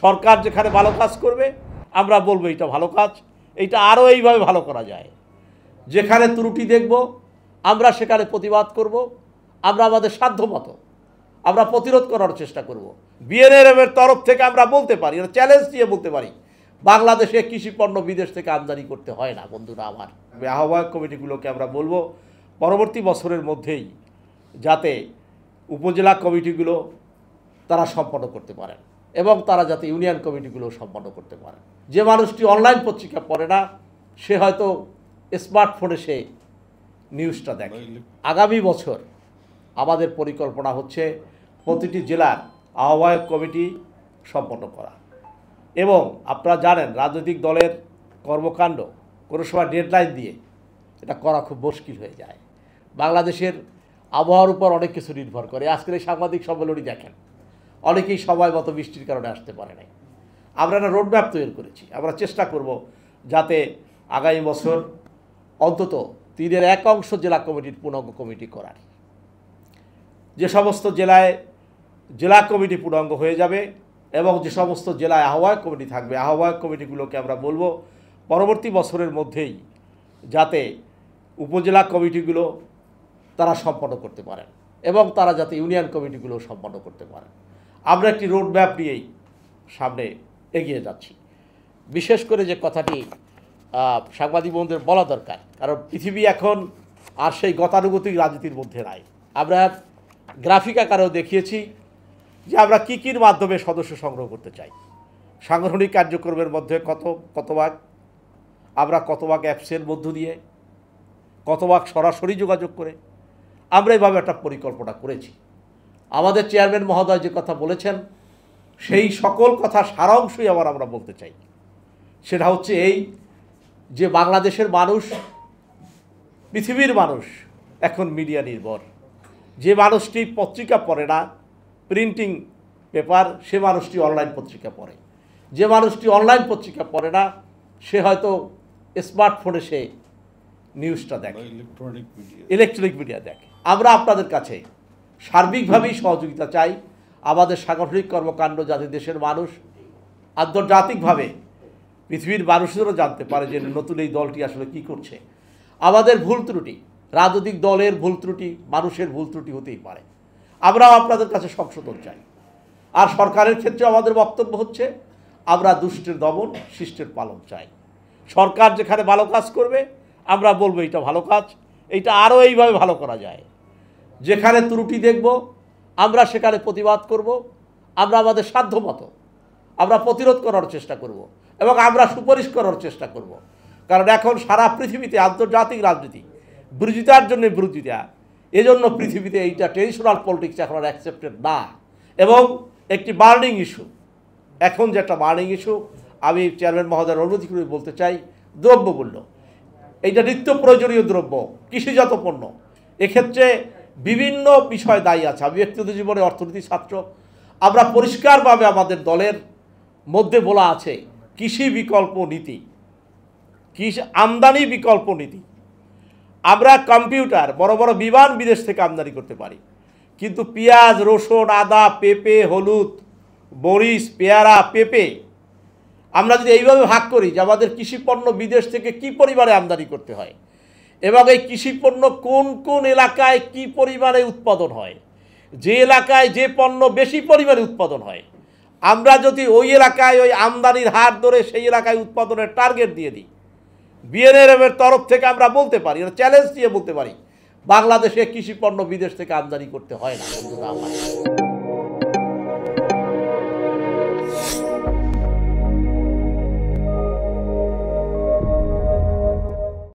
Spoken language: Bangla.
সরকার যেখানে ভালো কাজ করবে আমরা বলবো এটা ভালো কাজ, এটা আরও এইভাবে ভালো করা যায়। যেখানে ত্রুটি দেখব আমরা সেখানে প্রতিবাদ করব, আমরা আমাদের সাধ্যমতো আমরা প্রতিরোধ করার চেষ্টা করব। বিএনএফ-এর তরফ থেকে আমরা বলতে পারি, এটা চ্যালেঞ্জ দিয়ে বলতে পারি, বাংলাদেশে কৃষি পণ্য বিদেশ থেকে আমদানি করতে হয় না। বন্ধুরা আমার, আহ্বায়ক কমিটিগুলোকে আমরা বলবো পরবর্তী বছরের মধ্যেই যাতে উপজেলা কমিটিগুলো তারা সম্পন্ন করতে পারেন এবং তারা যাতে ইউনিয়ন কমিটিগুলো সম্পন্ন করতে পারেন। যে মানুষটি অনলাইন পত্রিকা পড়ে না সে হয়তো স্মার্টফোনে সে নিউজটা দেখে। আগামী বছর আমাদের পরিকল্পনা হচ্ছে প্রতিটি জেলার আহ্বায়ক কমিটি সম্পন্ন করা। এবং আপনারা জানেন রাজনৈতিক দলের কর্মকাণ্ড কোনো সময় ডেডলাইন দিয়ে এটা করা খুব মুশকিল হয়ে যায়। বাংলাদেশের আবহাওয়ার উপর অনেক কিছু নির্ভর করে। আজকের এই সাংবাদিক সম্মেলনই দেখেন, অনেকেই সময় মতো বৃষ্টির কারণে আসতে পারে নাই। আমরা একটা রোডম্যাপ তৈরি করেছি, আমরা চেষ্টা করব যাতে আগামী বছর অন্তত 1/3 জেলা কমিটির পূর্ণাঙ্গ কমিটি করার। যে সমস্ত জেলায় জেলা কমিটি পূর্ণাঙ্গ হয়ে যাবে এবং যে সমস্ত জেলায় আহ্বায়ক কমিটি থাকবে আহ্বায়ক কমিটিগুলোকে আমরা বলবো পরবর্তী বছরের মধ্যেই যাতে উপজেলা কমিটিগুলো তারা সম্পন্ন করতে পারেন এবং তারা যাতে ইউনিয়ন কমিটিগুলো সম্পন্ন করতে পারেন। আমরা একটি রোড ম্যাপ নিয়েই সামনে এগিয়ে যাচ্ছি। বিশেষ করে যে কথাটি সাংবাদিক বন্ধুদের বলা দরকার, কারণ পৃথিবী এখন আর সেই গতানুগতিক রাজনীতির মধ্যে নাই। আমরা গ্রাফিক আকারেও দেখিয়েছি যে আমরা কী কীর মাধ্যমে সদস্য সংগ্রহ করতে চাই। সাংগঠনিক কার্যক্রমের মধ্যে কত ভাগ, আমরা কত ভাগ অ্যাপসের মধ্য দিয়ে, কত ভাগ সরাসরি যোগাযোগ করে, আমরা এভাবে একটা পরিকল্পনা করেছি। আমাদের চেয়ারম্যান মহোদয় যে কথা বলেছেন সেই সকল কথা সারাংশই আবার আমরা বলতে চাই। সেটা হচ্ছে এই যে বাংলাদেশের মানুষ, পৃথিবীর মানুষ এখন মিডিয়া নির্ভর। যে মানুষটি পত্রিকা পড়ে না, প্রিন্টিং পেপার, সে মানুষটি অনলাইন পত্রিকা পড়ে। যে মানুষটি অনলাইন পত্রিকা পড়ে না সে হয়তো স্মার্টফোনে সে নিউজটা দেখে, ইলেকট্রনিক মিডিয়া দেখে। আমরা আপনাদের কাছে সার্বিকভাবেই সহযোগিতা চাই। আমাদের সাংগঠনিক কর্মকাণ্ড যাতে দেশের মানুষ আন্তর্জাতিকভাবে পৃথিবীর মানুষদেরও জানতে পারে যে নতুন এই দলটি আসলে কী করছে। আমাদের ভুল ত্রুটি, রাজনৈতিক দলের ভুল ত্রুটি, মানুষের ভুল ত্রুটি হতেই পারে, আমরাও আপনাদের কাছে সংশোধন চাই। আর সরকারের ক্ষেত্রে আমাদের বক্তব্য হচ্ছে আমরা দুষ্টের দমন, শিষ্টের পালন চাই। সরকার যেখানে ভালো কাজ করবে আমরা বলবো এটা ভালো কাজ, এটা আরও এইভাবে ভালো করা যায়। যেখানে ত্রুটি দেখব আমরা সেখানে প্রতিবাদ করব, আমরা আমাদের সাধ্যমতো আমরা প্রতিরোধ করার চেষ্টা করব এবং আমরা সুপারিশ করার চেষ্টা করব। কারণ এখন সারা পৃথিবীতে আন্তর্জাতিক রাজনীতি বিরোধিতার জন্য বিরোধিতা, এজন্য পৃথিবীতে এইটা ট্রেডিশনাল পলিটিক্স এখন আর অ্যাকসেপ্টেড না এবং একটি বার্নিং ইস্যু। এখন যে একটা বার্নিং ইস্যু, আমি চেয়ারম্যান মহোদয়ের অনুরোধ করে বলতে চাই, দ্রব্যমূল্য, এইটা নিত্য প্রয়োজনীয় দ্রব্য, কৃষিজাত পণ্য, এক্ষেত্রে বিভিন্ন বিষয় দায়ী আছে। আমি ব্যক্তিগত জীবনে অর্থনীতি ছাত্র, আমরা পরিষ্কারভাবে আমাদের দলের মধ্যে বলা আছে কৃষি বিকল্প নীতি, কৃষি আমদানি বিকল্প নীতি। আমরা কম্পিউটার, বড় বড় বিমান বিদেশ থেকে আমদানি করতে পারি, কিন্তু পেঁয়াজ, রসুন, আদা, পেঁপে, হলুদ, মরিচ, পেয়ারা, পেঁপে আমরা যদি এইভাবে ভাগ করি যে আমাদের কৃষিপণ্য বিদেশ থেকে কী পরিমাণে আমদানি করতে হয় এবং এই কৃষিপণ্য কোন কোন এলাকায় কী পরিমাণে উৎপাদন হয়, যে এলাকায় যে পণ্য বেশি পরিমাণে উৎপাদন হয়, আমরা যদি ওই এলাকায় ওই আমদানির হার ধরে সেই এলাকায় উৎপাদনের টার্গেট দিয়ে দিই, বিএনএফ-এর তরফ থেকে আমরা বলতে পারি, এটা চ্যালেঞ্জ দিয়ে বলতে পারি, বাংলাদেশে কৃষি পণ্য বিদেশ থেকে আমদানি করতে হয় না। বন্ধুরা আমার,